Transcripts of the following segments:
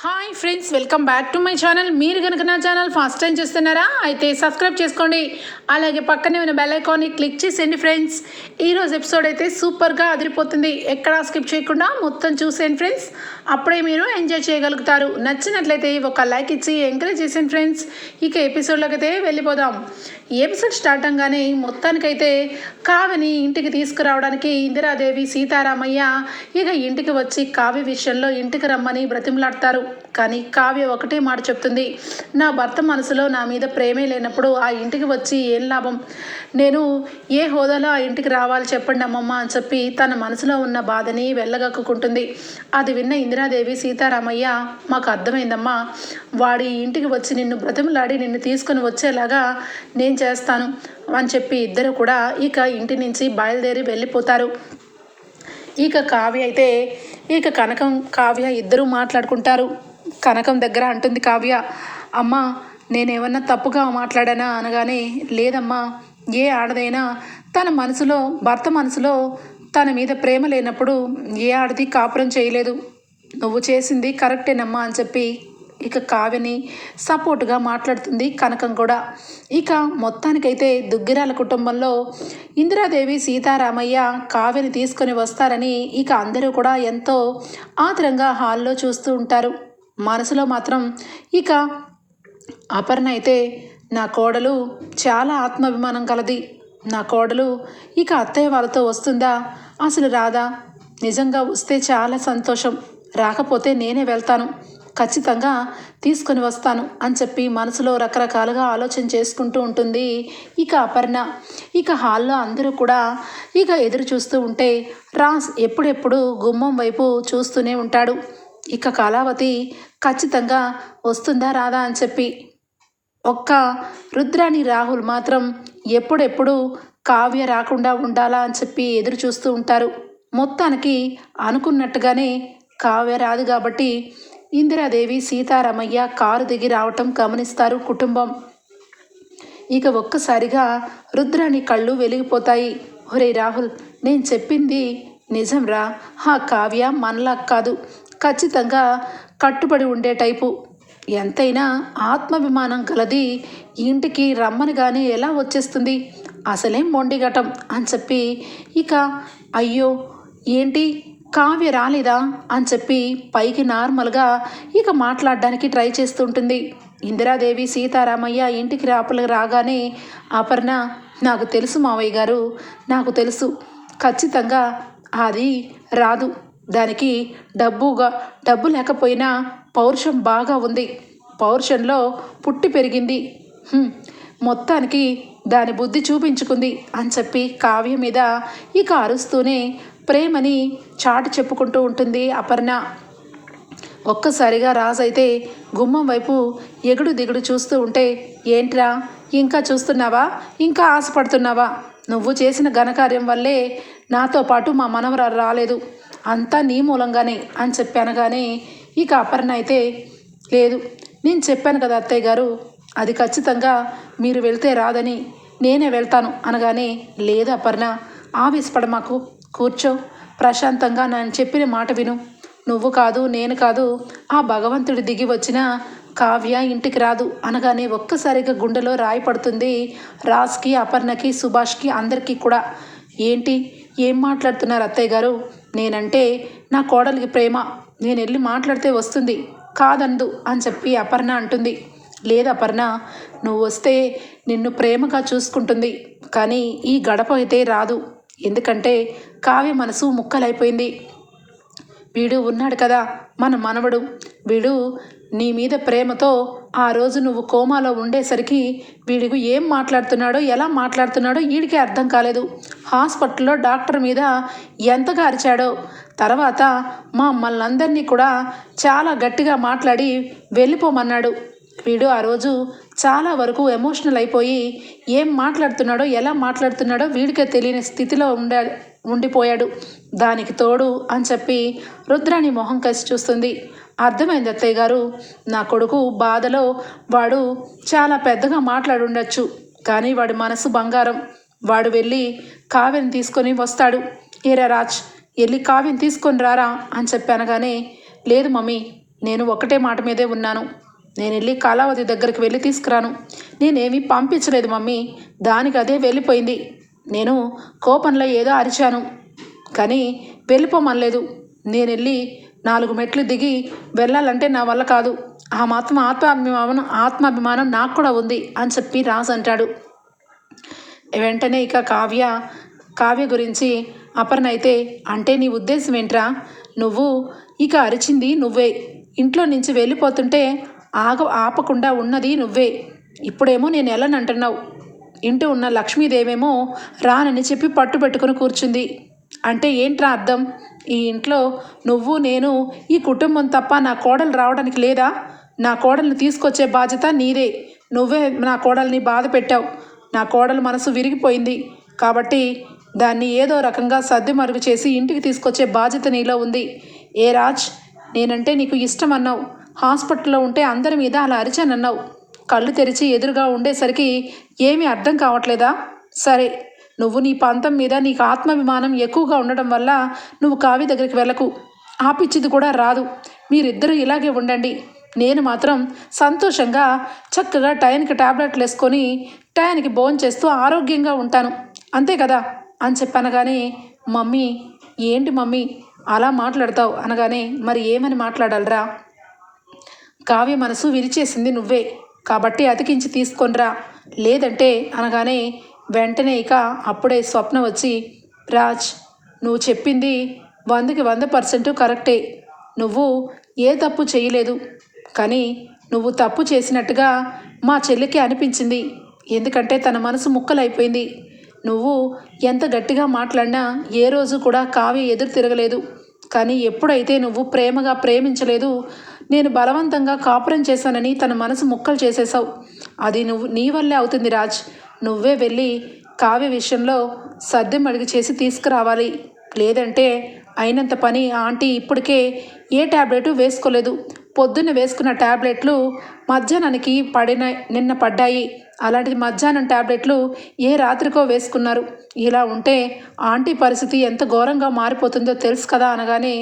Hi friends, welcome back to my channel. మీరు కనుక నా ఛానల్ ఫస్ట్ టైం చూస్తున్నారా అయితే సబ్స్క్రైబ్ చేసుకోండి. అలాగే పక్కనే ఉన్న బెల్ ఐకాన్ని క్లిక్ చేసేయండి ఫ్రెండ్స్. ఈరోజు ఎపిసోడ్ అయితే సూపర్గా అదిరిపోతుంది. ఎక్కడా స్కిప్ చేయకుండా మొత్తం చూసేయండి ఫ్రెండ్స్. అప్పుడే మీరు ఎంజాయ్ చేయగలుగుతారు. నచ్చినట్లయితే ఒక లైక్ ఇచ్చి ఎంకరేజ్ చేసేయండి ఫ్రెండ్స్. ఇక ఎపిసోడ్లోకి అయితే వెళ్ళిపోదాం. ఈ ఎపిసోడ్ స్టార్ట్ అవగానే మొత్తానికైతే కావ్యని ఇంటికి తీసుకురావడానికి ఇందిరాదేవి సీతారామయ్య ఇక ఇంటికి వచ్చి కావ్య విషయంలో ఇంటికి రమ్మని బ్రతిమలాడతారు. కానీ కావ్య ఒకటే మాట చెప్తుంది, నా భర్త మనసులో నా మీద ప్రేమే లేనప్పుడు ఆ ఇంటికి వచ్చి ఏం లాభం, నేను ఏ హోదాలో ఆ ఇంటికి రావాలి చెప్పండి అమ్మమ్మ అని చెప్పి తన మనసులో ఉన్న బాధని వెళ్ళగక్కుంటుంది. అది విన్న ఇందిరాదేవి సీతారామయ్య, మాకు అర్థమైందమ్మా, వాడి ఇంటికి వచ్చి నిన్ను బ్రతిమలాడి నిన్ను తీసుకొని వచ్చేలాగా నేను చేస్తాను అని చెప్పి ఇద్దరు కూడా ఇక ఇంటి నుంచి బయలుదేరి వెళ్ళిపోతారు. ఇక కావ్య అయితే కనకం కావ్య ఇద్దరూ మాట్లాడుకుంటారు. కనకం దగ్గర అంటుంది కావ్య, అమ్మ నేనేమన్నా తప్పుగా మాట్లాడానా అనగానే, లేదమ్మా, ఏ ఆడదైనా తన మనసులో భర్త మనసులో తన మీద ప్రేమ లేనప్పుడు ఏ ఆడది కాపురం చేయలేదు, నువ్వు చేసింది కరెక్టేనమ్మా అని చెప్పి ఇక కావ్యని సపోర్టుగా మాట్లాడుతుంది కనకం కూడా. ఇక మొత్తానికైతే దుగ్గిరాల కుటుంబంలో ఇందిరాదేవి సీతారామయ్య కావ్యని తీసుకొని వస్తారని ఇక అందరూ కూడా ఎంతో ఆతురంగా హాల్లో చూస్తూ ఉంటారు. మనసులో మాత్రం ఇక అపర్ణ అయితే, నా కోడలు చాలా ఆత్మాభిమానం కలది, నా కోడలు ఇక అత్తయ్య వాళ్ళతో వస్తుందా, అసలు రాదా, నిజంగా వస్తే చాలా సంతోషం, రాకపోతే నేనే వెళ్తాను, ఖచ్చితంగా తీసుకొని వస్తాను అని చెప్పి మనసులో రకరకాలుగా ఆలోచన చేసుకుంటూ ఉంటుంది ఇక అపర్ణ. ఇక హాల్లో అందరూ కూడా ఇక ఎదురు చూస్తూ ఉంటే రాజ్ ఎప్పుడెప్పుడు గుమ్మం వైపు చూస్తూనే ఉంటాడు. ఇక కళావతి ఖచ్చితంగా వస్తుందా రాదా అని చెప్పి, ఒక్క రుద్రాణి రాహుల్ మాత్రం ఎప్పుడెప్పుడు కావ్య రాకుండా ఉండాలా అని చెప్పి ఎదురు చూస్తూ ఉంటారు. మొత్తానికి అనుకున్నట్టుగానే కావ్య రాదు కాబట్టి ఇందిరాదేవి సీతారామయ్య కారు దిగి రావటం గమనిస్తారు కుటుంబం. ఇక ఒక్కసారిగా రుద్రాణి కళ్ళు వెలిగిపోతాయి. ఒరే రాహుల్, నేను చెప్పింది నిజంరా, ఆ కావ్య మనలా కాదు, ఖచ్చితంగా కట్టుబడి ఉండే టైపు, ఎంతైనా ఆత్మాభిమానం గలది, ఇంటికి రమ్మని కానీ ఎలా వచ్చేస్తుంది, అసలేం మొండిగటం అని చెప్పి ఇక అయ్యో ఏంటి కావ్య రాలేదా అని చెప్పి పైకి నార్మల్గా ఇక మాట్లాడడానికి ట్రై చేస్తుంటుంది. ఇందిరాదేవి సీతారామయ్య ఇంటికి రాగానే అపర్ణ, నాకు తెలుసు మావయ్య గారు, నాకు తెలుసు, ఖచ్చితంగా అది రాదు, దానికి డబ్బు లేకపోయినా పౌరుషం బాగా ఉంది, పౌరుషంలో పుట్టి పెరిగింది, మొత్తానికి దాని బుద్ధి చూపించుకుంది అని చెప్పి కావ్య మీద ఇక అరుస్తూనే ప్రేమని చాటు చెప్పుకుంటూ ఉంటుంది అపర్ణ. ఒక్కసారిగా రాజు అయితే గుమ్మం వైపు ఎగుడు దిగుడు చూస్తూ ఉంటే, ఏంట్రా ఇంకా చూస్తున్నావా, ఇంకా ఆశపడుతున్నావా, నువ్వు చేసిన ఘనకార్యం వల్లే నాతో పాటు మా మనవరాలు రాలేదు, అంతా నీ మూలంగానే అని చెప్పి అనగానే ఇక అపర్ణ అయితే, లేదు నేను చెప్పాను కదా అత్తయ్య గారు, అది ఖచ్చితంగా మీరు వెళ్తే రాదని, నేనే వెళ్తాను అనగానే, లేదు అపర్ణ, ఆవేశపడ మాకు, కూర్చో, ప్రశాంతంగా నేను చెప్పిన మాట విను, నువ్వు కాదు నేను కాదు, ఆ భగవంతుడి దిగి వచ్చిన కావ్య ఇంటికి రాదు అనగానే ఒక్కసారిగా గుండెలో రాయి పడుతుంది రాజ్కి, అపర్ణకి, సుభాష్కి, అందరికీ కూడా. ఏంటి ఏం మాట్లాడుతున్నారు అత్తయ్య గారు, నేనంటే నా కోడలికి ప్రేమ, నేను వెళ్ళి మాట్లాడితే వస్తుంది, కాదందు అని చెప్పి అపర్ణ అంటుంది. లేదు అపర్ణ, నువ్వు వస్తే నిన్ను ప్రేమగా చూసుకుంటుంది, కానీ ఈ గడప అయితే రాదు, ఎందుకంటే కావ్య మనసు ముక్కలైపోయింది, వీడు ఉన్నాడు కదా మన మనవడు, వీడు నీ మీద ప్రేమతో ఆ రోజు నువ్వు కోమాలో ఉండేసరికి వీడికి ఏం మాట్లాడుతున్నాడో ఎలా మాట్లాడుతున్నాడో వీడికి అర్థం కాలేదు, హాస్పిటల్లో డాక్టర్ మీద ఎంతగా అరిచాడో, తర్వాత మమ్మల్ని అందరినీ కూడా చాలా గట్టిగా మాట్లాడి వెళ్ళిపోమన్నాడు, వీడు ఆ రోజు చాలా వరకు ఎమోషనల్ అయిపోయి ఏం మాట్లాడుతున్నాడో ఎలా మాట్లాడుతున్నాడో వీడికే తెలియని స్థితిలో ఉండిపోయాడు, దానికి తోడు అని చెప్పి రుద్రాణి మొహం కలిసి చూస్తుంది. అర్థమైంది అత్తయ్య గారు, నా కొడుకు బాధలో వాడు చాలా పెద్దగా మాట్లాడుండొచ్చు, కానీ వాడి మనసు బంగారం, వాడు వెళ్ళి కావ్యని తీసుకొని వస్తాడు, ఏరా రాజ్ వెళ్ళి కావ్యని తీసుకొని రారా అని చెప్పి అనగానే, లేదు మమ్మీ, నేను ఒకటే మాట మీదే ఉన్నాను. నేను వెళ్ళి కళావతి దగ్గరికి వెళ్ళి తీసుకురాను. నేనేమీ పంపించలేదు మమ్మీ, దానికి అదే వెళ్ళిపోయింది. నేను కోపంలో ఏదో అరిచాను కానీ వెళ్ళిపోమనలేదు. నేను వెళ్ళి 4 మెట్లు దిగి వెళ్ళాలంటే నా వల్ల కాదు. ఆ మాత్రం ఆత్మాభిమానం నాకు కూడా ఉంది అని చెప్పి రాజు అంటాడు. వెంటనే ఇక కావ్య గురించి అపర్ణ అయితే, అంటే నీ ఉద్దేశం ఏంట్రా? నువ్వు ఇక అరిచింది నువ్వే, ఇంట్లో నుంచి వెళ్ళిపోతుంటే ఆపకుండా ఉన్నది నువ్వే. ఇప్పుడేమో నేను వెళ్ళనంటున్నావు. ఇంటి ఉన్న లక్ష్మీదేవేమో రానని చెప్పి పట్టుబెట్టుకుని కూర్చుంది. అంటే ఏంట్రా అర్థం? ఈ ఇంట్లో నువ్వు నేను ఈ కుటుంబం తప్ప నా కోడలు రావడానికి లేదా? నా కోడల్ని తీసుకొచ్చే బాధ్యత నీదే. నువ్వే నా కోడల్ని బాధ పెట్టావు. నా కోడలు మనసు విరిగిపోయింది కాబట్టి దాన్ని ఏదో రకంగా సర్ది మరుగు చేసి ఇంటికి తీసుకొచ్చే బాధ్యత నీలో ఉంది. ఏ రాజ్, నేనంటే నీకు ఇష్టం అన్నావు. హాస్పిటల్లో ఉంటే అందరి మీద అలా అరిచానన్నావు. కళ్ళు తెరిచి ఎదురుగా ఉండేసరికి ఏమీ అర్థం కావట్లేదా? సరే, నువ్వు నీ పంతం మీద నీకు ఆత్మాభిమానం ఎక్కువగా ఉండడం వల్ల నువ్వు కావ్య దగ్గరికి వెళ్ళకు. ఆపిచ్చిది కూడా రాదు. మీరిద్దరూ ఇలాగే ఉండండి. నేను మాత్రం సంతోషంగా చక్కగా టైంకి టాబ్లెట్లు వేసుకొని టైంకి భోంచేస్తూ ఆరోగ్యంగా ఉంటాను, అంతే కదా అని చెప్పనగానే, మమ్మీ ఏంటి మమ్మీ అలా మాట్లాడతావు అనగానే, మరి ఏమని మాట్లాడాలరా? కావ్య మనసు విరిచేసింది నువ్వే కాబట్టి అతికించి తీసుకొనిరా, లేదంటే అనగానే వెంటనే ఇక అప్పుడే స్వప్న వచ్చి, రాజ్ నువ్వు చెప్పింది 100కి 100% కరెక్టే. నువ్వు ఏ తప్పు చేయలేదు, కానీ నువ్వు తప్పు చేసినట్టుగా మా చెల్లికి అనిపించింది. ఎందుకంటే తన మనసు ముక్కలైపోయింది. నువ్వు ఎంత గట్టిగా మాట్లాడినా ఏ రోజు కూడా కావ్య ఎదురు తిరగలేదు. కానీ ఎప్పుడైతే నువ్వు ప్రేమగా ప్రేమించలేదు, నేను బలవంతంగా కాపురం చేశానని తన మనసు ముక్కలు చేసేసావు. అది నీ వల్లే అవుతుంది రాజ్. నువ్వే వెళ్ళి కావ్య విషయంలో సర్దిమడిగి చేసి తీసుకురావాలి, లేదంటే అయినంత పని ఆంటీ ఇప్పటికే ఏ ట్యాబ్లెట్ వేసుకోలేదు. పొద్దున్న వేసుకున్న ట్యాబ్లెట్లు మధ్యాహ్నానికి నిన్న పడ్డాయి. అలాంటిది మధ్యాహ్నం ట్యాబ్లెట్లు ఏ రాత్రికో వేసుకున్నారు. ఇలా ఉంటే ఆంటీ పరిస్థితి ఎంత ఘోరంగా మారిపోతుందో తెలుసు కదా అనగానే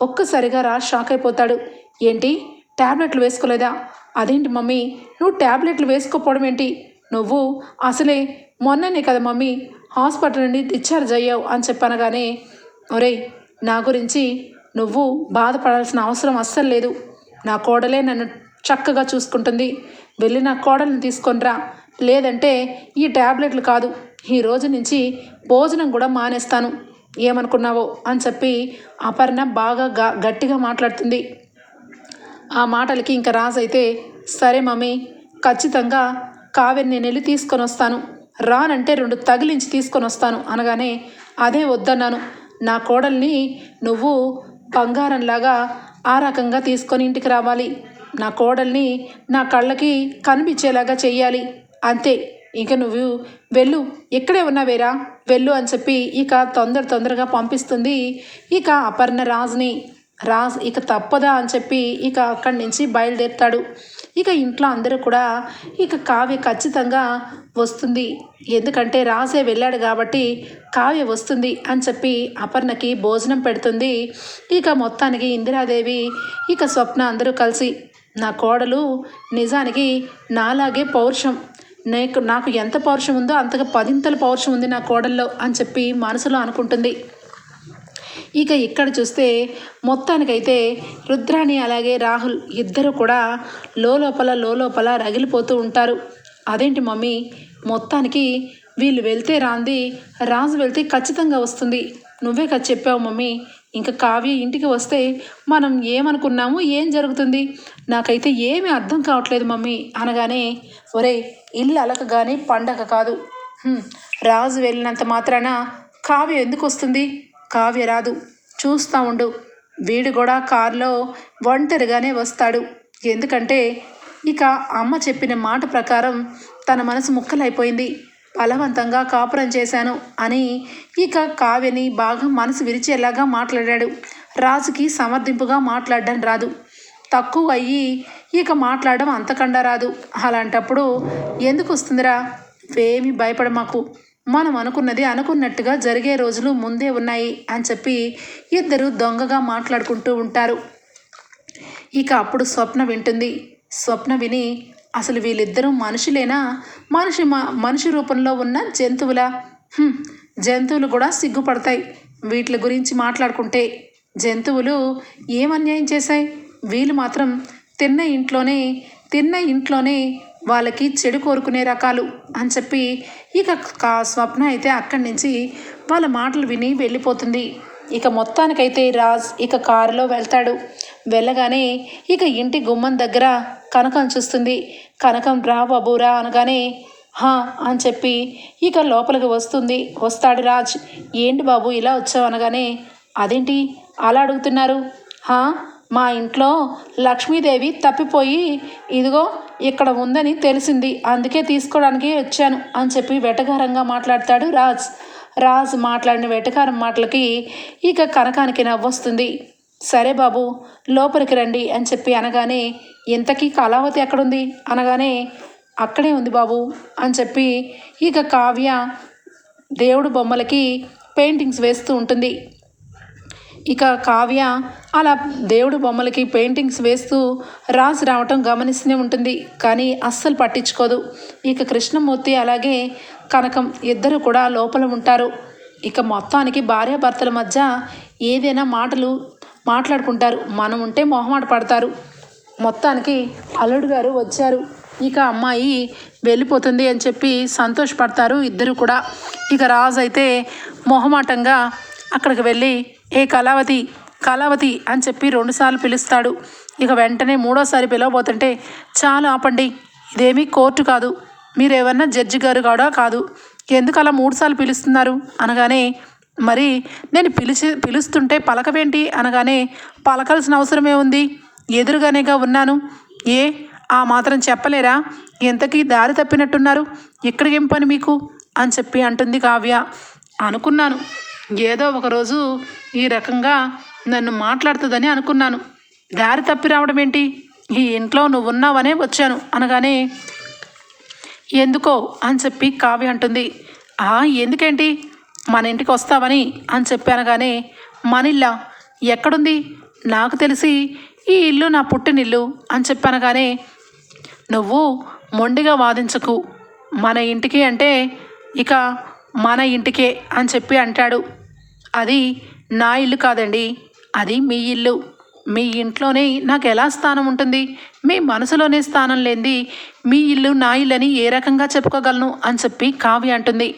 ఒక్కసారిగా రాజ్ షాక్ అయిపోతాడు. ఏంటి, ట్యాబ్లెట్లు వేసుకోలేదా? అదేంటి మమ్మీ, నువ్వు ట్యాబ్లెట్లు వేసుకోపోవడం ఏంటి? నువ్వు అసలే మొన్ననే కదా మమ్మీ హాస్పిటల్ నుండి డిశ్చార్జ్ అయ్యావు అని చెప్పనగానే, ఒరేయ్ నా గురించి నువ్వు బాధపడాల్సిన అవసరం అస్సలు లేదు. నా కోడలే నన్ను చక్కగా చూసుకుంటుంది. వెళ్ళి నా కోడల్ని తీసుకొనిరా, లేదంటే ఈ ట్యాబ్లెట్లు కాదు, ఈ రోజు నుంచి భోజనం కూడా మానేస్తాను, ఏమనుకున్నావో అని చెప్పి అపర్ణ బాగా గట్టిగా మాట్లాడుతుంది. ఆ మాటలకి ఇంకా రాజు అయితే, సరే మమ్మీ ఖచ్చితంగా కావ్యని నేను వెళ్ళి తీసుకొని వస్తాను, రానంటే 2 తగిలించి తీసుకొని వస్తాను అనగానే, అదే వద్దన్నాను. నా కోడల్ని నువ్వు బంగారంలాగా ఆ రకంగా తీసుకొని ఇంటికి రావాలి. నా కోడల్ని నా కళ్ళకి కనిపించేలాగా చెయ్యాలి, అంతే. ఇక నువ్వు వెళ్ళు, ఇక్కడే ఉన్నావేరా, వెళ్ళు అని చెప్పి ఇక తొందరగా పంపిస్తుంది ఇక అపర్ణ రాజుని. రాజ్ ఇక తప్పదా అని చెప్పి ఇక అక్కడి నుంచి బయలుదేరుతాడు. ఇక ఇంట్లో అందరూ కూడా ఇక కావ్య ఖచ్చితంగా వస్తుంది, ఎందుకంటే రాజే వెళ్ళాడు కాబట్టి కావ్య వస్తుంది అని చెప్పి అపర్ణకి భోజనం పెడుతుంది. ఇక మొత్తానికి ఇందిరాదేవి ఇక స్వప్న అందరూ కలిసి, నా కోడలు నిజానికి నాలాగే పౌరుషం, నాకు ఎంత పౌరుషం ఉందో అంతగా 10ంతల పౌరుషం ఉంది నా కోడల్లో అని చెప్పి మనసులో అనుకుంటుంది. ఇక ఇక్కడ చూస్తే మొత్తానికైతే రుద్రాణి అలాగే రాహుల్ ఇద్దరు కూడా లోపల రగిలిపోతూ ఉంటారు. అదేంటి మమ్మీ, మొత్తానికి వీళ్ళు వెళ్తే రాంది, రాజు వెళ్తే ఖచ్చితంగా వస్తుంది, నువ్వే కదా చెప్పావు మమ్మీ. ఇంకా కావ్య ఇంటికి వస్తే మనం ఏమనుకున్నాము, ఏం జరుగుతుంది, నాకైతే ఏమీ అర్థం కావట్లేదు మమ్మీ అనగానే, ఒరే ఇల్లు అలకగానే పండగ కాదు, రాజు వెళ్ళినంత మాత్రాన కావ్య ఎందుకు వస్తుంది? కావ్య రాదు, చూస్తూ ఉండు. వీడు కూడా కారులో ఒంటరిగానే వస్తాడు, ఎందుకంటే ఇక అమ్మ చెప్పిన మాట ప్రకారం తన మనసు ముక్కలైపోయింది. బలవంతంగా కాపురం చేశాను అని ఇక కావ్యని బాగా మనసు విరిచేలాగా మాట్లాడాడు. రాజుకి సమర్థింపుగా మాట్లాడడం రాదు, తక్కువ అయ్యి ఇక మాట్లాడడం అంతకన్నా రాదు. అలాంటప్పుడు ఎందుకు వస్తుందిరా? ఏమీ భయపడమాకు, మనం అనుకున్నది అనుకున్నట్టుగా జరిగే రోజులు ముందే ఉన్నాయి అని చెప్పి ఇద్దరు దొంగగా మాట్లాడుకుంటూ ఉంటారు. ఇక అప్పుడు స్వప్న వింటుంది. స్వప్న విని అసలు వీళ్ళిద్దరూ మనుషులేనా, మనిషి రూపంలో ఉన్న జంతువులా? జంతువులు కూడా సిగ్గుపడతాయి వీటి గురించి మాట్లాడుకుంటే. జంతువులు ఏం అన్యాయం చేశాయి? వీళ్ళు మాత్రం తిన్న ఇంట్లోనే వాళ్ళకి చెడు కోరుకునే రకాలు అని చెప్పి ఇక స్వప్న అయితే అక్కడి నుంచి వాళ్ళ మాటలు విని వెళ్ళిపోతుంది. ఇక మొత్తానికైతే రాజ్ ఇక కారులో వెళ్తాడు. వెళ్ళగానే ఇక ఇంటి గుమ్మం దగ్గర కనకం చూస్తుంది. కనకం రా బాబురా అనగానే హా అని చెప్పి ఇక లోపలికి వస్తాడు రాజ్. ఏంటి బాబు ఇలా వచ్చావు అనగానే అదేంటి అలా అడుగుతున్నారు? హా మా ఇంట్లో లక్ష్మీదేవి తప్పిపోయి ఇదిగో ఇక్కడ ఉందని తెలిసింది, అందుకే తీసుకోవడానికి వచ్చాను అని చెప్పి వెటకారంగా మాట్లాడతాడు రాజ్ మాట్లాడిన వెటకారం మాటలకి ఇక కనకానికి నవ్వొస్తుంది. సరే బాబు లోపలికి రండి అని చెప్పి అనగానే ఇంతకీ కళావతి ఎక్కడుంది అనగానే అక్కడే ఉంది బాబు అని చెప్పి ఇక కావ్య దేవుడు బొమ్మలకి పెయింటింగ్స్ వేస్తూ ఉంటుంది. ఇక కావ్య అలా దేవుడు బొమ్మలకి పెయింటింగ్స్ వేస్తూ రాజు రావటం గమనిస్తూనే ఉంటుంది, కానీ అస్సలు పట్టించుకోదు. ఇక కృష్ణమూర్తి అలాగే కనకం ఇద్దరు కూడా లోపల ఉంటారు. ఇక మొత్తానికి భార్యాభర్తల మధ్య ఏదైనా మాట్లాడుకుంటారు, మనం ఉంటే మొహమాట పడతారు. మొత్తానికి అల్లుడు గారు వచ్చారు, ఇక అమ్మాయి వెళ్ళిపోతుంది అని చెప్పి సంతోషపడతారు ఇద్దరు కూడా. ఇక రాజు అయితే మొహమాటంగా అక్కడికి వెళ్ళి ఏ కళావతి అని చెప్పి 2 సార్లు పిలుస్తాడు. ఇక వెంటనే 3వసారి పిలవబోతుంటే చాలు ఆపండి, ఇదేమీ కోర్టు కాదు, మీరేమన్నా జడ్జి గారు కూడా కాదు, ఎందుకు అలా 3 సార్లు పిలుస్తున్నారు అనగానే మరి నేను పిలుస్తుంటే పలకవేంటి అనగానే పలకాల్సిన అవసరమే ఉంది, ఎదురుగానేగా ఉన్నాను, ఆ మాత్రం చెప్పలేరా, ఎంతకీ దారి తప్పినట్టున్నారు, ఇక్కడికేం పని మీకు అని చెప్పి అంటుంది కావ్య. అనుకున్నాను ఏదో ఒకరోజు ఈ రకంగా నన్ను మాట్లాడుతుందని అనుకున్నాను, దారి తప్పి రావడం ఏంటి, ఈ ఇంట్లో నువ్వు ఉన్నావనే వచ్చాను అనగానే ఎందుకో అని చెప్పి కావ్య అంటుంది. ఎందుకేంటి మన ఇంటికి వస్తావని అని చెప్పి అనగానే మన ఇల్లా ఎక్కడుంది, నాకు తెలిసి ఈ ఇల్లు నా పుట్టినిల్లు అని చెప్పి అనగానే నువ్వు మొండిగా వాదించకు, మన ఇంటికి అంటే ఇక మన ఇంటికే అని చెప్పి అంటాడు. అది నా ఇల్లు కాదండి, అది మీ ఇల్లు, మీ ఇంట్లోనే నాకు ఎలా స్థానం ఉంటుంది, మీ మనసులోనే స్థానం లేనిది మీ ఇల్లు నా ఇల్లు అని ఏ రకంగా చెప్పుకోగలను అని చెప్పి కావ్య అంటుంది.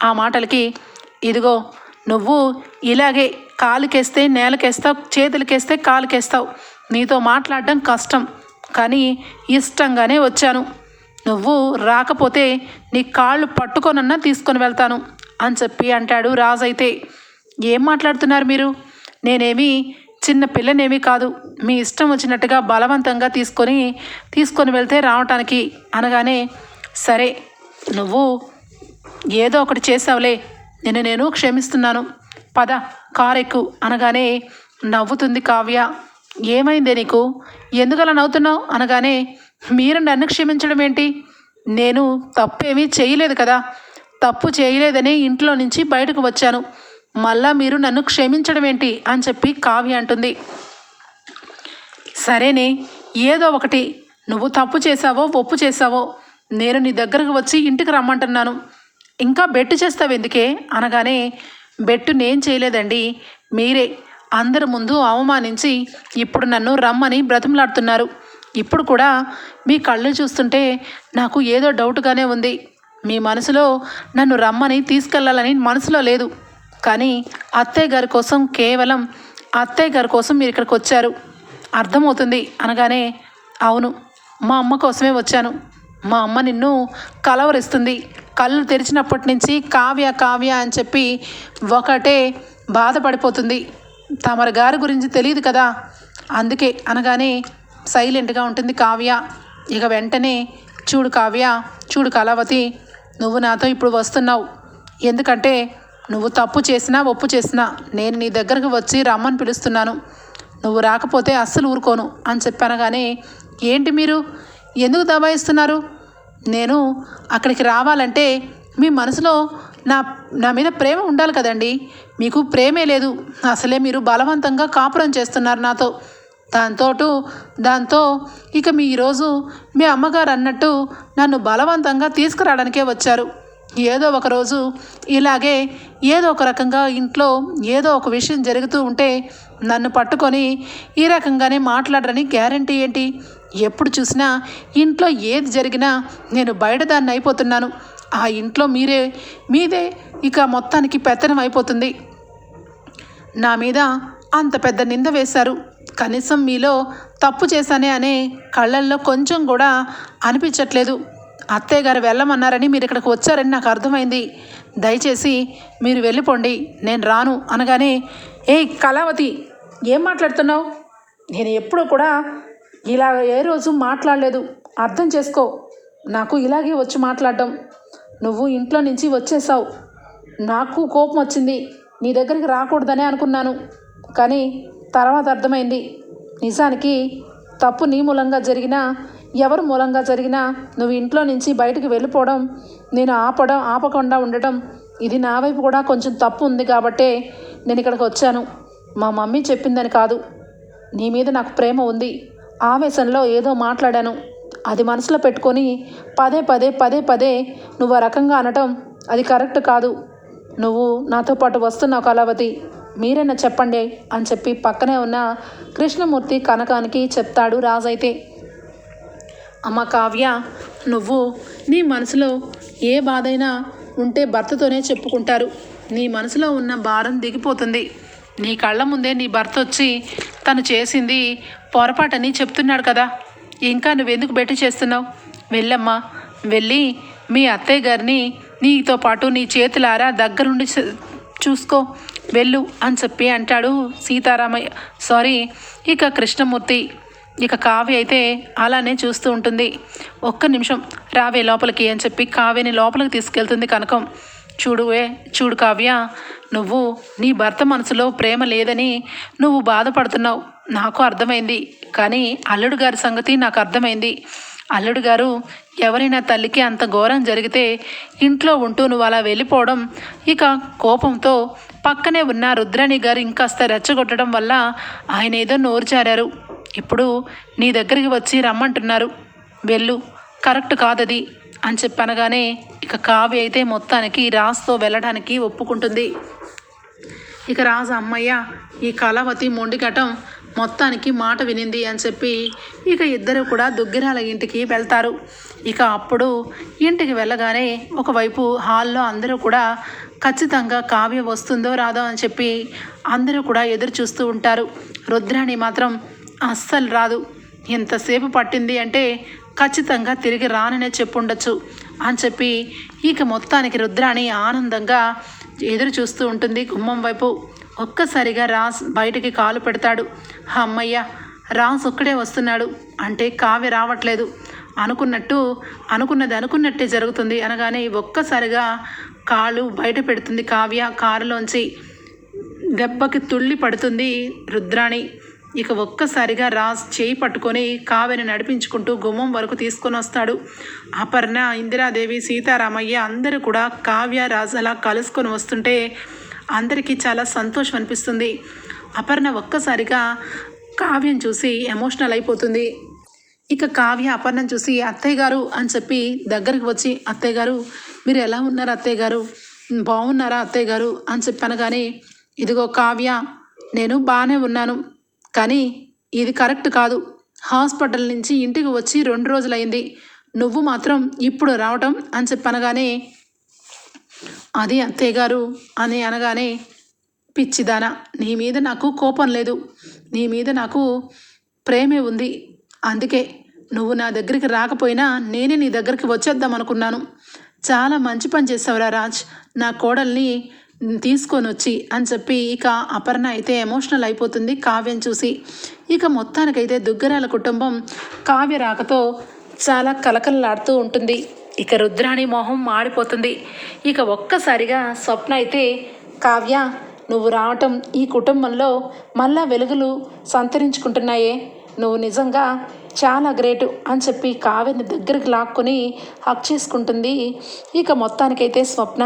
ఆ మాటలకి ఇదిగో నువ్వు ఇలాగే కాలుకేస్తే నేలకేస్తావు, చేతులకేస్తే కాలుకేస్తావు, నీతో మాట్లాడడం కష్టం, కానీ ఇష్టంగానే వచ్చాను, నువ్వు రాకపోతే నీ కాళ్ళు పట్టుకొనన్నా తీసుకొని వెళ్తాను అని చెప్పి అంటాడు రాజు. అయితే ఏం మాట్లాడుతున్నారు మీరు, నేనేమి చిన్న పిల్లనేమీ కాదు, మీ ఇష్టం వచ్చినట్టుగా బలవంతంగా తీసుకొని వెళ్తే రావటానికి అనగానే సరే నువ్వు ఏదో ఒకటి చేసావులే, నేను క్షమిస్తున్నాను, పద కారెక్కు అనగానే నవ్వుతుంది కావ్య. ఏమైందే నీకు, ఎందుకలా నవ్వుతున్నావు అనగానే మీరు నన్ను క్షమించడం ఏంటి, నేను తప్పేమీ చేయలేదు కదా, తప్పు చేయలేదని ఇంట్లో నుంచి బయటకు వచ్చాను, మళ్ళా మీరు నన్ను క్షమించడం ఏంటి అని చెప్పి కావ్య అంటుంది. సరేనే ఏదో ఒకటి, నువ్వు తప్పు చేసావో ఒప్పు చేసావో నేను నీ దగ్గరకు వచ్చి ఇంటికి రమ్మంటున్నాను, ఇంకా బెట్టు చేస్తావు ఎందుకే అనగానే బెట్టు నేను చేయలేదండి, మీరే అందరి ముందు అవమానించి ఇప్పుడు నన్ను రమ్మని బ్రతిమలాడుతున్నారు, ఇప్పుడు కూడా మీ కళ్ళు చూస్తుంటే నాకు ఏదో డౌట్గానే ఉంది, మీ మనసులో నన్ను రమ్మని తీసుకెళ్లాలని మనసులో లేదు, కానీ అత్తయ్య గారి కోసం కేవలం అత్తయ్య గారి కోసం మీరు ఇక్కడికి వచ్చారు అర్థమవుతుంది అనగానే అవును మా అమ్మ కోసమే వచ్చాను, మా అమ్మ నిన్ను కలవరిస్తుంది, కళ్ళు తెరిచినప్పటి నుంచి కావ్య కావ్య అని చెప్పి ఒకటే బాధపడిపోతుంది, తమరి గారి గురించి తెలియదు కదా అందుకే అనగానే సైలెంట్గా ఉంటుంది కావ్య. ఇక వెంటనే చూడు కావ్య, చూడు కళావతి, నువ్వు నాతో ఇప్పుడు వస్తున్నావు, ఎందుకంటే నువ్వు తప్పు చేసినా ఒప్పు చేసినా నేను నీ దగ్గరకు వచ్చి రమ్మని పిలుస్తున్నాను, నువ్వు రాకపోతే అస్సలు ఊరుకోను అని చెప్పనగానే ఏంటి మీరు ఎందుకు దబాయిస్తున్నారు, నేను అక్కడికి రావాలంటే మీ మనసులో నా మీద ప్రేమ ఉండాలి కదండి, మీకు ప్రేమే లేదు, అసలే మీరు బలవంతంగా కాపురం చేస్తున్నారు నాతో, దాంతో ఇక ఈరోజు మీ అమ్మగారు అన్నట్టు నన్ను బలవంతంగా తీసుకురావడానికే వచ్చారు. ఏదో ఒక రోజు ఇలాగే ఏదో ఒక రకంగా ఇంట్లో ఏదో ఒక విషయం జరుగుతూ ఉంటే నన్ను పట్టుకొని ఈ రకంగానే మాట్లాడరని గ్యారంటీ ఏంటి? ఎప్పుడు చూసినా ఇంట్లో ఏది జరిగినా నేను బయటదాన్ని అయిపోతున్నాను. ఆ ఇంట్లో మీదే ఇక మొత్తానికి పెత్తనం అయిపోతుంది. నా మీద అంత పెద్ద నింద వేశారు. కనీసం మీలో తప్పు చేశానే అనే కళ్ళల్లో కొంచెం కూడా అనిపించట్లేదు. అత్తయ్య గారు వెళ్ళమన్నారని మీరు ఇక్కడికి వచ్చారని నాకు అర్థమైంది. దయచేసి మీరు వెళ్ళిపోండి, నేను రాను అనగానే, ఏయ్ కళావతి, ఏం మాట్లాడుతున్నావు? నేను ఎప్పుడూ కూడా ఇలా ఏ రోజు మాట్లాడలేదు, అర్థం చేసుకో. నాకు ఇలాగే వచ్చి మాట్లాడడం. నువ్వు ఇంట్లో నుంచి వచ్చేసావు, నాకు కోపం వచ్చింది. నీ దగ్గరికి రాకూడదనే అనుకున్నాను, కానీ తర్వాత అర్థమైంది. నిజానికి తప్పు నీ మూలంగా జరిగినా ఎవరు మూలంగా జరిగినా నువ్వు ఇంట్లో నుంచి బయటకు వెళ్ళిపోవడం, నేను ఆపకుండా ఉండటం, ఇది నా వైపు కూడా కొంచెం తప్పు ఉంది కాబట్టే నేను ఇక్కడికి వచ్చాను. మా మమ్మీ చెప్పిందని కాదు. నీ మీద నాకు ప్రేమ ఉంది. ఆవేశంలో ఏదో మాట్లాడాను. అది మనసులో పెట్టుకొని పదే నువ్వు ఆ రకంగా అనటం అది కరెక్ట్ కాదు. నువ్వు నాతో పాటు వస్తున్నావు కళావతి, మీరైనా చెప్పండి అని చెప్పి పక్కనే ఉన్న కృష్ణమూర్తి కనకానికి చెప్తాడు రాజైతే. అమ్మ కావ్య, నువ్వు నీ మనసులో ఏ బాధైనా ఉంటే భర్తతోనే చెప్పుకుంటారు. నీ మనసులో ఉన్న భారం దిగిపోతుంది. నీ కళ్ళ ముందే నీ భర్త వచ్చి తను చేసింది పొరపాటని చెప్తున్నాడు కదా, ఇంకా నువ్వెందుకు బెట్టి చేస్తున్నావు? వెళ్ళమ్మా, వెళ్ళి మీ అత్తయ్య గారిని నీతో పాటు నీ చేతులారా దగ్గరుండి చూసుకో, వెళ్ళు అని చెప్పి అంటాడు ఇక కృష్ణమూర్తి. ఇక కావ్య అయితే అలానే చూస్తూ ఉంటుంది. ఒక్క నిమిషం రావే లోపలికి అని చెప్పి కావ్యని లోపలికి తీసుకెళ్తుంది కనకం. చూడు కావ్య, నువ్వు నీ భర్త మనసులో ప్రేమ లేదని నువ్వు బాధపడుతున్నావు, నాకు అర్థమైంది. కానీ అల్లుడు గారి సంగతి నాకు అర్థమైంది. అల్లుడు గారు ఎవరైనా తల్లికి అంత ఘోరం జరిగితే ఇంట్లో ఉంటూ నువ్వు అలా వెళ్ళిపోవడం, ఇక కోపంతో పక్కనే ఉన్న రుద్రాణి గారు ఇంకాస్త రెచ్చగొట్టడం వల్ల ఆయన ఏదో నోరు జారారు. ఇప్పుడు నీ దగ్గరికి వచ్చి రమ్మంటున్నారు, వెళ్ళు, కరెక్ట్ కాదది అని చెప్పనగానే ఇక కావ్య అయితే మొత్తానికి రాజుతో వెళ్ళడానికి ఒప్పుకుంటుంది. ఇక రాజు అమ్మయ్య, ఈ కళావతి మొండికటం మొత్తానికి మాట వినింది అని చెప్పి ఇక ఇద్దరు కూడా దుగ్గిరాల ఇంటికి వెళ్తారు. ఇక అప్పుడు ఇంటికి వెళ్ళగానే ఒకవైపు హాల్లో అందరూ కూడా ఖచ్చితంగా కావ్య వస్తుందో రాదో అని చెప్పి అందరూ కూడా ఎదురు చూస్తూ ఉంటారు. రుద్రాణి మాత్రం అస్సలు రాదు, ఎంతసేపు పట్టింది అంటే ఖచ్చితంగా తిరిగి రాననే చెప్పుండొచ్చు అని చెప్పి ఇక మొత్తానికి రుద్రాణి ఆనందంగా ఎదురు చూస్తూ ఉంటుంది గుమ్మం వైపు. ఒక్కసారిగా రాజ్ బయటికి కాలు పెడతాడు. అమ్మయ్య, రాజ్ ఒక్కడే వస్తున్నాడు అంటే కావ్య రావట్లేదు, అనుకున్నట్టే జరుగుతుంది అనగానే ఒక్కసారిగా కాలు బయట పెడుతుంది కావ్య. కారులోంచి దెబ్బకి తుళ్ళి పడుతుంది రుద్రాణి. ఇక ఒక్కసారిగా రాజ్ చేయి పట్టుకొని కావ్యని నడిపించుకుంటూ గుమ్మం వరకు తీసుకొని వస్తాడు. అపర్ణ, ఇందిరాదేవి, సీతారామయ్య అందరూ కూడా కావ్య రాజ్ అలా కలుసుకొని వస్తుంటే అందరికీ చాలా సంతోషం అనిపిస్తుంది. అపర్ణ ఒక్కసారిగా కావ్యం చూసి ఎమోషనల్ అయిపోతుంది. ఇక కావ్య అపర్ణను చూసి అత్తయ్య గారు అని చెప్పి దగ్గరికి వచ్చి, అత్తయ్య గారు మీరు ఎలా ఉన్నారు అత్తయ్య గారు, బాగున్నారా అత్తయ్య గారు అని చెప్పనగానే, ఇదిగో కావ్య, నేను బాగానే ఉన్నాను, కానీ ఇది కరెక్ట్ కాదు. హాస్పిటల్ నుంచి ఇంటికి వచ్చి 2 రోజులైంది, నువ్వు మాత్రం ఇప్పుడు రావటం అని చెప్పనగానే, అది అత్తయ్య గారు అని అనగానే, పిచ్చిదానా, నీ మీద నాకు కోపం లేదు, నీ మీద నాకు ప్రేమే ఉంది. అందుకే నువ్వు నా దగ్గరికి రాకపోయినా నేనే నీ దగ్గరికి వచ్చేద్దాం అనుకున్నాను. చాలా మంచి పని చేసావురా రాజ్, నా కోడల్ని తీసుకొని వచ్చి అని చెప్పి ఇక అపర్ణ అయితే ఎమోషనల్ అయిపోతుంది కావ్యం చూసి. ఇక మొత్తానికైతే దుగ్గరాల కుటుంబం కావ్య రాకతో చాలా కలకలలాడుతూ ఉంటుంది. ఇక రుద్రాణి మొహం మాడిపోతుంది. ఇక ఒక్కసారిగా స్వప్న అయితే, కావ్య నువ్వు రావటం ఈ కుటుంబంలో మళ్ళా వెలుగులు సంతరించుకుంటున్నాయే, నువ్వు నిజంగా చాలా గ్రేటు అని చెప్పి కావ్యని దగ్గరికి లాక్కొని హక్ చేసుకుంటుంది. ఇక మొత్తానికైతే స్వప్న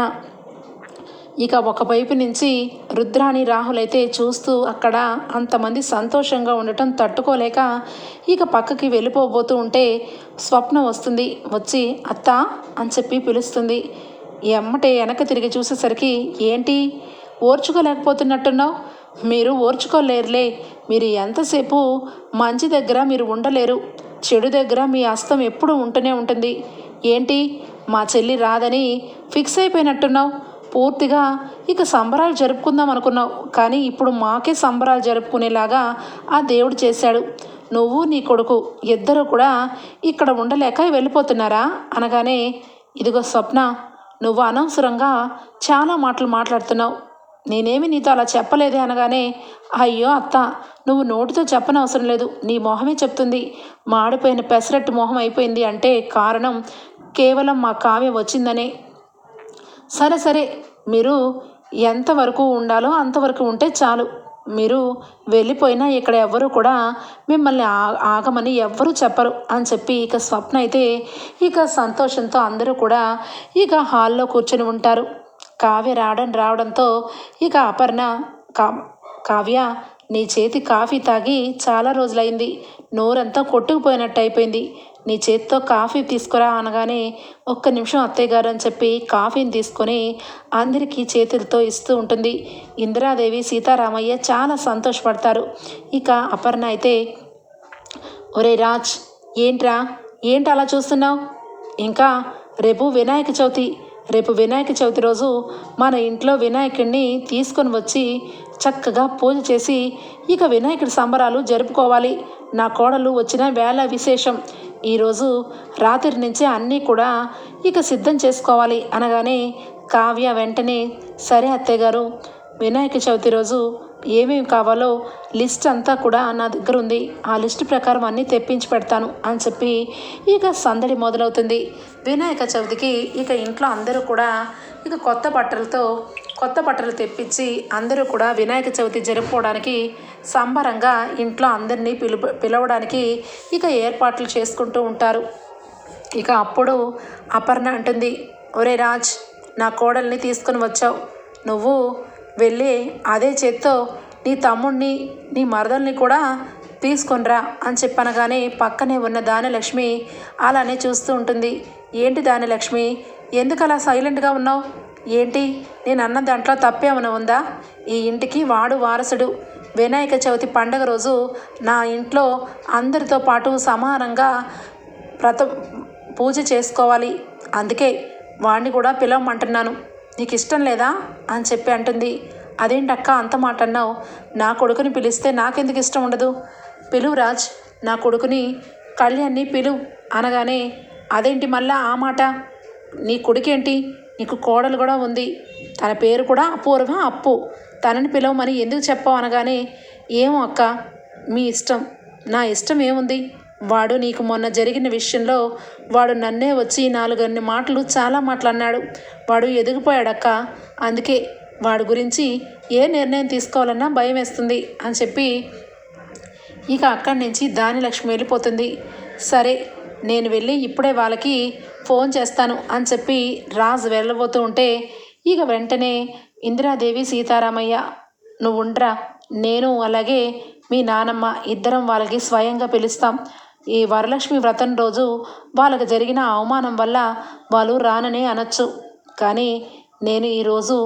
ఇక ఒకవైపు నుంచి రుద్రాని రాహుల్ అయితే చూస్తూ అక్కడ అంతమంది సంతోషంగా ఉండటం తట్టుకోలేక ఇక పక్కకి వెళ్ళిపోబోతూ ఉంటే స్వప్న వస్తుంది. వచ్చి అత్త అని చెప్పి పిలుస్తుంది. ఎమ్మటే వెనక తిరిగి చూసేసరికి ఏంటి ఓర్చుకోలేకపోతున్నట్టున్నావు? మీరు ఓర్చుకోలేరులే. మీరు ఎంతసేపు మంచి దగ్గర మీరు ఉండలేరు, చెడు దగ్గర మీ హస్తం ఎప్పుడూ ఉంటూనే ఉంటుంది. ఏంటి మా చెల్లి రాదని ఫిక్స్ అయిపోయినట్టున్నావు? పూర్తిగా ఇక సంబరాలు జరుపుకుందాం అనుకున్నావు, కానీ ఇప్పుడు మాకే సంబరాలు జరుపుకునేలాగా ఆ దేవుడు చేశాడు. నువ్వు నీ కొడుకు ఇద్దరు కూడా ఇక్కడ ఉండలేక వెళ్ళిపోతున్నారా అనగానే, ఇదిగో స్వప్న, నువ్వు అనవసరంగా చాలా మాటలు మాట్లాడుతున్నావు. నేనేమి నీతో అలా చెప్పలేదే అనగానే, అయ్యో అత్త, నువ్వు నోటితో చెప్పనవసరం లేదు, నీ మొహమే చెప్తుంది. మాడిపోయిన పెసరట్టు మొహం అయిపోయింది అంటే కారణం కేవలం మా కావ్య వచ్చిందనే. సరే సరే, మీరు ఎంతవరకు ఉండాలో అంతవరకు ఉంటే చాలు. మీరు వెళ్ళిపోయినా ఇక్కడ ఎవ్వరూ కూడా మిమ్మల్ని ఆగమని ఎవ్వరూ చెప్పరు అని చెప్పి ఇక స్వప్న అయితే ఇక సంతోషంతో అందరూ కూడా ఇక హాల్లో కూర్చొని ఉంటారు. కావ్య రావడంతో ఇక అపర్ణ, కావ్య, నీ చేతి కాఫీ తాగి చాలా రోజులైంది, నోరంతా కొట్టుకుపోయినట్టు అయిపోయింది, నీ చేతితో కాఫీ తీసుకురా అనగానే, ఒక్క నిమిషం అత్తయ్య గారు అని చెప్పి కాఫీని తీసుకొని అందరికీ చేతులతో ఇస్తూ ఉంటుంది. ఇందిరాదేవి, సీతారామయ్య చాలా సంతోషపడతారు. ఇక అపర్ణ అయితే, ఒరే రాజ్, ఏంటి అలా చూస్తున్నావు? ఇంకా రేపు వినాయక చవితి రోజు మన ఇంట్లో వినాయకుడిని తీసుకొని వచ్చి చక్కగా పూజ చేసి ఇక వినాయకుడి సంబరాలు జరుపుకోవాలి. నా కోడలు వచ్చిన వేళ విశేషం. ఈరోజు రాత్రి నుంచే అన్నీ కూడా ఇక సిద్ధం చేసుకోవాలి అనగానే, కావ్య వెంటనే, సరే అత్తయ్య గారు, వినాయక చవితి రోజు ఏమేమి కావాలో లిస్ట్ అంతా కూడా నా దగ్గర ఉంది, ఆ లిస్ట్ ప్రకారం అన్నీ తెప్పించి పెడతాను అని చెప్పి ఇక సందడి మొదలవుతుంది. వినాయక చవితికి ఇక ఇంట్లో అందరూ కూడా ఇక కొత్త బట్టలు తెప్పించి అందరూ కూడా వినాయక చవితి జరుపుకోవడానికి సంబరంగా ఇంట్లో అందరినీ పిలవడానికి ఇక ఏర్పాట్లు చేసుకుంటూ ఉంటారు. ఇక అప్పుడు అపర్ణ అంటుంది, ఒరే రాజ్, నా కోడల్ని తీసుకొని వచ్చావు, నువ్వు వెళ్ళి అదే చేత్తో నీ తమ్ముడిని, నీ మరదల్ని కూడా తీసుకొనిరా అని చెప్పనగానే పక్కనే ఉన్న దానిలక్ష్మి అలానే చూస్తూ ఉంటుంది. ఏంటి దానిలక్ష్మి, ఎందుకు అలా సైలెంట్గా ఉన్నావు? ఏంటి నేను అన్న దాంట్లో తప్పేమైనా ఉందా? ఈ ఇంటికి వాడు వారసుడు. వినాయక చవితి పండగ రోజు నా ఇంట్లో అందరితో పాటు సమానంగా పూజ చేసుకోవాలి, అందుకే వాడిని కూడా పిలవమంటున్నాను, నీకు ఇష్టం లేదా అని చెప్పి అంటుంది. అదేంటక్క అంత మాట అన్నావు? నా కొడుకుని పిలిస్తే నాకెందుకు ఇష్టం ఉండదు? పిలువు రాజ్, నా కొడుకుని కళ్యాణ్ని పిలువు అనగానే, అదేంటి మళ్ళా ఆ మాట? నీ కొడుకేంటి, నీకు కోడలు కూడా ఉంది, తన పేరు కూడా అపూర్వ, అప్పు, తనని పిలవమని ఎందుకు చెప్పావు అనగానే, ఏమో అక్క, మీ ఇష్టం, నా ఇష్టం ఏముంది? వాడు నీకు మొన్న జరిగిన విషయంలో వాడు నన్నే వచ్చి 4 మాటలు చాలా మాట్లాడినాడు. వాడు ఎదిగిపోయాడక్క, అందుకే వాడి గురించి ఏ నిర్ణయం తీసుకోవాలన్నా భయం వేస్తుంది అని చెప్పి ఇక అక్కడి నుంచి దానిలక్ష్మి వెళ్ళిపోతుంది. సరే, నేను వెళ్ళి ఇప్పుడే వాళ్ళకి ఫోన్ చేస్తాను అని చెప్పి రాజు వెళ్ళబోతూ ఉంటే ఇక వెంటనే ఇందిరాదేవి, సీతారామయ్య, నువ్వు ఉండరా, నేను అలాగే మీ నానమ్మ ఇద్దరం వాళ్ళకి స్వయంగా పిలుస్తాం. ఈ వరలక్ష్మి వ్రతం రోజు వాళ్ళకి జరిగిన అవమానం వల్ల వాళ్ళు రానని అనొచ్చు, కానీ నేను ఈరోజు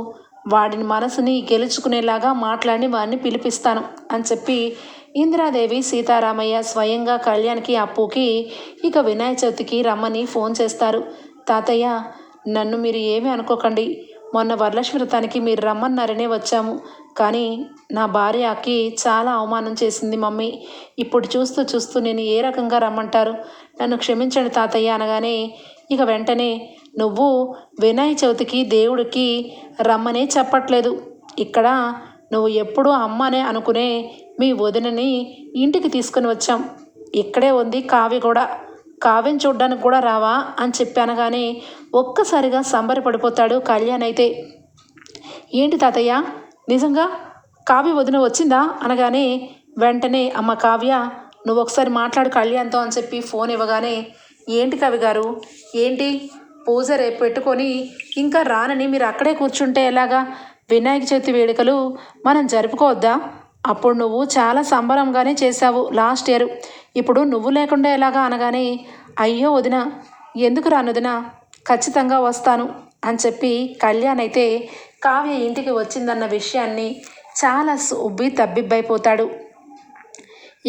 వాడిని మనసుని గెలుచుకునేలాగా మాట్లాడి వాడిని పిలిపిస్తాను అని చెప్పి ఇందిరాదేవి, సీతారామయ్య స్వయంగా కళ్యాణ్కి, అప్పుకి ఇక వినాయక చవితికి రమ్మని ఫోన్ చేస్తారు. తాతయ్య, నన్ను మీరు ఏమీ అనుకోకండి, మొన్న వరలక్ష్మి వ్రతానికి మీరు రమ్మన్నారనే వచ్చాము, కానీ నా భార్యకి చాలా అవమానం చేసింది మమ్మీ. ఇప్పుడు చూస్తూ నేను ఏ రకంగా రమ్మంటారు? నన్ను క్షమించండి తాతయ్య అనగానే ఇక వెంటనే, నువ్వు వినాయక చవితికి దేవుడికి రమ్మనే చెప్పట్లేదు, ఇక్కడ నువ్వు ఎప్పుడూ అమ్మనే అనుకునే మీ వదినని ఇంటికి తీసుకుని వచ్చాం, ఇక్కడే ఉంది కావ్య కూడా, కావ్యం చూడ్డానికి కూడా రావా అని చెప్పి అనగానే ఒక్కసారిగా సంబరపడిపోతాడు కళ్యాణ్. అయితే ఏంటి తాతయ్య, నిజంగా కావ్య వదిన వచ్చిందా అనగానే వెంటనే, అమ్మ కావ్య, నువ్వు ఒకసారి మాట్లాడు కళ్యాణ్తో అని చెప్పి ఫోన్ ఇవ్వగానే, ఏంటి కవి గారు, ఏంటి పూజ రేపు పెట్టుకొని ఇంకా రానని మీరు అక్కడే కూర్చుంటే ఎలాగా? వినాయక చవితి వేడుకలు మనం జరుపుకోవద్దా? అప్పుడు నువ్వు చాలా సంబరంగానే చేశావు లాస్ట్ ఇయర్. ఇప్పుడు నువ్వు లేకుండా ఎలాగా అనగానే, అయ్యో వదిన, ఎందుకు రాను వదిన, ఖచ్చితంగా వస్తాను అని చెప్పి కళ్యాణ్ అయితే కావ్య ఇంటికి వచ్చిందన్న విషయాన్ని చాలా ఉబ్బి తబ్బిబ్బైపోతాడు.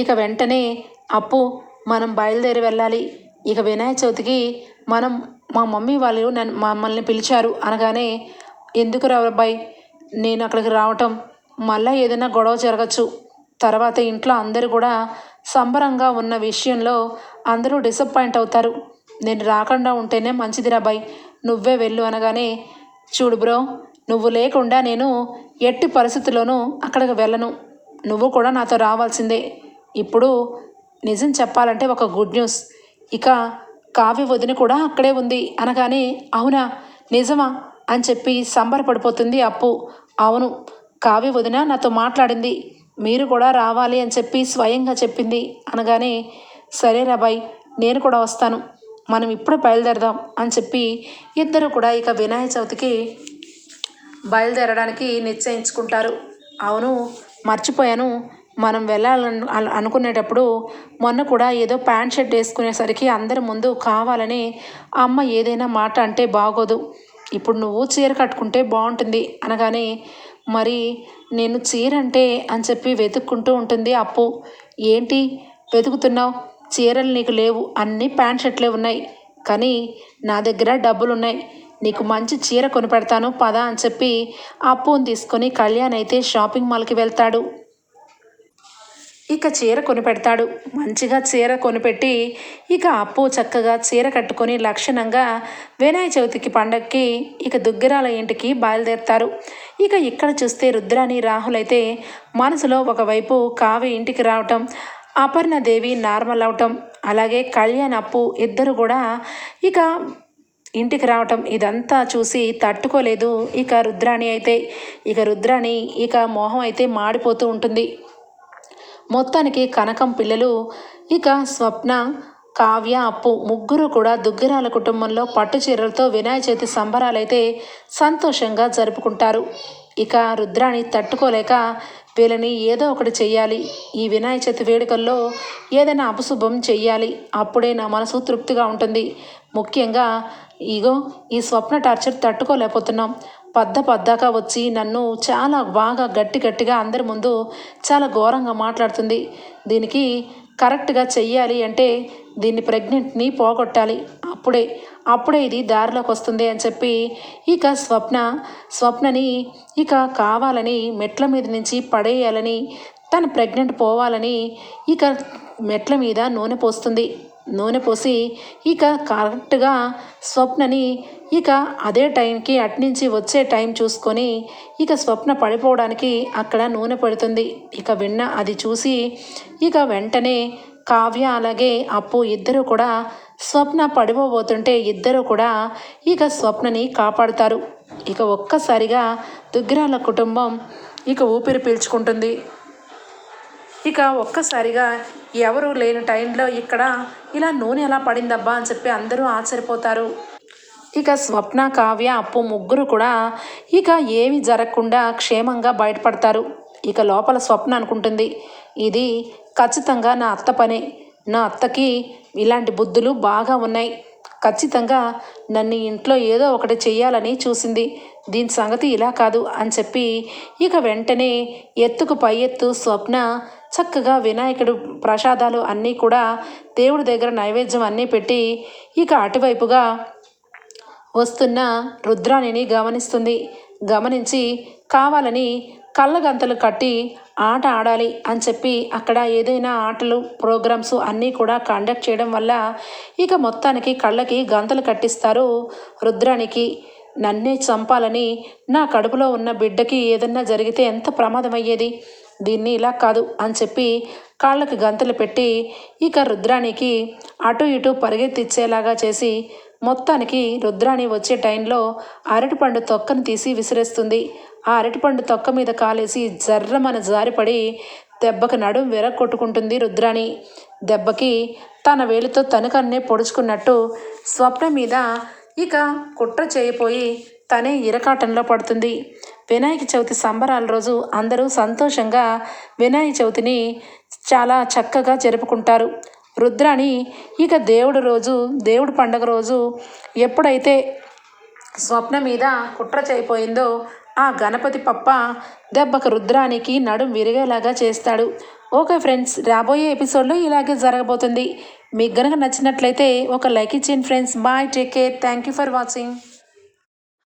ఇక వెంటనే అప్పు, మనం బయలుదేరి వెళ్ళాలి. ఇక వినాయక చవితికి మా మమ్మీ వాళ్ళు మమ్మల్ని పిలిచారు అనగానే, ఎందుకు రాబాయ్, నేను అక్కడికి రావటం మళ్ళీ ఏదైనా గొడవ జరగచ్చు. తర్వాత ఇంట్లో అందరూ కూడా సంబరంగా ఉన్న విషయంలో అందరూ డిసప్పాయింట్ అవుతారు. నేను రాకుండా ఉంటేనే మంచిదిరా బాయ్, నువ్వే వెళ్ళు అనగానే, చూడు బ్రో, నువ్వు లేకుండా నేను ఎట్టి పరిస్థితుల్లోనూ అక్కడికి వెళ్ళను. నువ్వు కూడా నాతో రావాల్సిందే. ఇప్పుడు నిజం చెప్పాలంటే ఒక గుడ్ న్యూస్, ఇక కావ్య వదిన కూడా అక్కడే ఉంది అనగానే, అవునా, నిజమా అని చెప్పి సంబరపడిపోతుంది అప్పు. అవును, కావ్య వదిన నాతో మాట్లాడింది, మీరు కూడా రావాలి అని చెప్పి స్వయంగా చెప్పింది అనగానే, సరే రాబాయ్, నేను కూడా వస్తాను, మనం ఇప్పుడు బయలుదేరదాం అని చెప్పి ఇద్దరు కూడా ఇక వినాయక చవితికి బయలుదేరడానికి నిశ్చయించుకుంటారు. అవును, మర్చిపోయాను, మనం వెళ్ళాలని అనుకునేటప్పుడు మొన్న కూడా ఏదో ప్యాంట్ షర్ట్ వేసుకునేసరికి అందరి ముందు కావాలని అమ్మ ఏదైనా మాట అంటే బాగోదు, ఇప్పుడు నువ్వు చీర కట్టుకుంటే బాగుంటుంది అనగానే, మరి నేను చీర అంటే అని చెప్పి వెతుక్కుంటూ ఉంటుంది అప్పు. ఏంటి వెతుకుతున్నావు? చీరలు నీకు లేవు, అన్నీ ప్యాంట్ షర్ట్లే ఉన్నాయి, కానీ నా దగ్గర డబ్బులు ఉన్నాయి, నీకు మంచి చీర కొనిపెడతాను పద అని చెప్పి అప్పుని తీసుకొని కళ్యాణ్ అయితే షాపింగ్ మాల్కి వెళ్తాడు. ఇక చీర కొనిపెడతాడు. మంచిగా చీర కొనిపెట్టి ఇక అప్పు చక్కగా చీర కట్టుకొని లక్షణంగా వినాయక చవితికి పండగకి ఇక దుగ్గిరాల ఇంటికి బయలుదేరుతారు. ఇక ఇక్కడ చూస్తే రుద్రాని రాహుల్ అయితే మనసులో ఒకవైపు కావ్య ఇంటికి రావటం, అపర్ణదేవి నార్మల్ అవటం, అలాగే కళ్యాణ్ అప్పు ఇద్దరు కూడా ఇక ఇంటికి రావటం, ఇదంతా చూసి తట్టుకోలేదు ఇక రుద్రాణి అయితే. ఇక రుద్రాణి ఇక మోహం అయితే మాడిపోతూ ఉంటుంది. మొత్తానికి కనకం పిల్లలు ఇక స్వప్న, కావ్య, అప్పు ముగ్గురు కూడా దుగ్గిరాల కుటుంబంలో పట్టు చీరలతో వినాయక చవితి సంబరాలైతే సంతోషంగా జరుపుకుంటారు. ఇక రుద్రాణి తట్టుకోలేక వీళ్ళని ఏదో ఒకటి చెయ్యాలి, ఈ వినాయక చవితి వేడుకల్లో ఏదైనా అపశుభం చెయ్యాలి, అప్పుడే నా మనసు తృప్తిగా ఉంటుంది. ముఖ్యంగా ఇగో ఈ స్వప్న టార్చర్ తట్టుకోలేకపోతున్నాం, పద్దాకా వచ్చి నన్ను చాలా బాగా గట్టిగా అందరి ముందు చాలా ఘోరంగా మాట్లాడుతుంది. దీనికి కరెక్ట్గా చెయ్యాలి అంటే దీన్ని ప్రెగ్నెంట్ని పోగొట్టాలి, అప్పుడే ఇది దారిలోకి వస్తుంది అని చెప్పి ఇక స్వప్నని ఇక కావాలని మెట్ల మీద నుంచి పడేయాలని, తను ప్రెగ్నెంట్ పోవాలని ఇక మెట్ల మీద నూనె పోసి ఇక కరెక్ట్గా స్వప్నని ఇక అదే టైంకి అట్నుంచి వచ్చే టైం చూసుకొని ఇక స్వప్న పడిపోవడానికి అక్కడ నూనె పెడుతుంది. ఇక అది చూసి ఇక వెంటనే కావ్య అలాగే అప్పు ఇద్దరు కూడా స్వప్న పడిపోబోతుంటే ఇద్దరు కూడా ఇక స్వప్నని కాపాడుతారు. ఇక ఒక్కసారిగా దుగ్గిరాల కుటుంబం ఇక ఊపిరి పీల్చుకుంటుంది. ఇక ఒక్కసారిగా ఎవరు లేని టైంలో ఇక్కడ ఇలా నూనె ఎలా పడిందబ్బా అని చెప్పి అందరూ ఆశ్చర్యపోతారు. ఇక స్వప్న, కావ్య, అప్పు ముగ్గురు కూడా ఇక ఏమి జరగకుండా క్షేమంగా బయటపడతారు. ఇక లోపల స్వప్న అనుకుంటుంది, ఇది ఖచ్చితంగా నా అత్త పనే, నా అత్తకి ఇలాంటి బుద్ధులు బాగా ఉన్నాయి, ఖచ్చితంగా నన్ను ఇంట్లో ఏదో ఒకటి చెయ్యాలని చూసింది, దీని సంగతి ఇలా కాదు అని చెప్పి ఇక వెంటనే ఎత్తుకు పై ఎత్తు స్వప్న చక్కగా వినాయకుడు ప్రసాదాలు అన్నీ కూడా దేవుడి దగ్గర నైవేద్యం అన్నీ పెట్టి ఇక అటువైపుగా వస్తున్న రుద్రాణిని గమనించి కావాలని కళ్ళగంతలు కట్టి ఆట ఆడాలి అని చెప్పి అక్కడ ఏదైనా ఆటలు ప్రోగ్రామ్స్ అన్నీ కూడా కండక్ట్ చేయడం వల్ల ఇక మొత్తానికి కళ్ళకి గంతలు కట్టిస్తారు రుద్రాణికి. నన్నే చంపాలని, నా కడుపులో ఉన్న బిడ్డకి ఏదన్నా జరిగితే ఎంత ప్రమాదం అయ్యేది, దీన్ని ఇలా కాదు అని చెప్పి కాళ్ళకి గంతలు పెట్టి ఇక రుద్రాణికి అటు ఇటు పరిగెత్తిచ్చేలాగా చేసి మొత్తానికి రుద్రాణి వచ్చే టైంలో అరటిపండు తొక్కను తీసి విసిరేస్తుంది. ఆ అరటిపండు తొక్క మీద కాలేసి జర్రమన జారిపడి దెబ్బకి నడుం విరగొట్టుకుంటుంది రుద్రాణి. దెబ్బకి తన వేలితో తనకన్నే పొడుచుకున్నట్టు స్వప్న మీద ఇక కుట్ర చేయపోయి తనే ఇరకాటంలో పడుతుంది. వినాయక చవితి సంబరాల రోజు అందరూ సంతోషంగా వినాయక చవితిని చాలా చక్కగా జరుపుకుంటారు. రుద్రాణి ఇక దేవుడు పండగ రోజు ఎప్పుడైతే స్వప్న మీద కుట్ర చేయపోయిందో ఆ గణపతి పప్ప దెబ్బకు రుద్రానికి నడుం విరిగేలాగా చేస్తాడు. ఓకే ఫ్రెండ్స్, రాబోయే ఎపిసోడ్లో ఇలాగే జరగబోతుంది. మీకు గనక నచ్చినట్లయితే ఒక లైక్ ఇచ్చేయండి friends. Bye, take care, thank you for watching.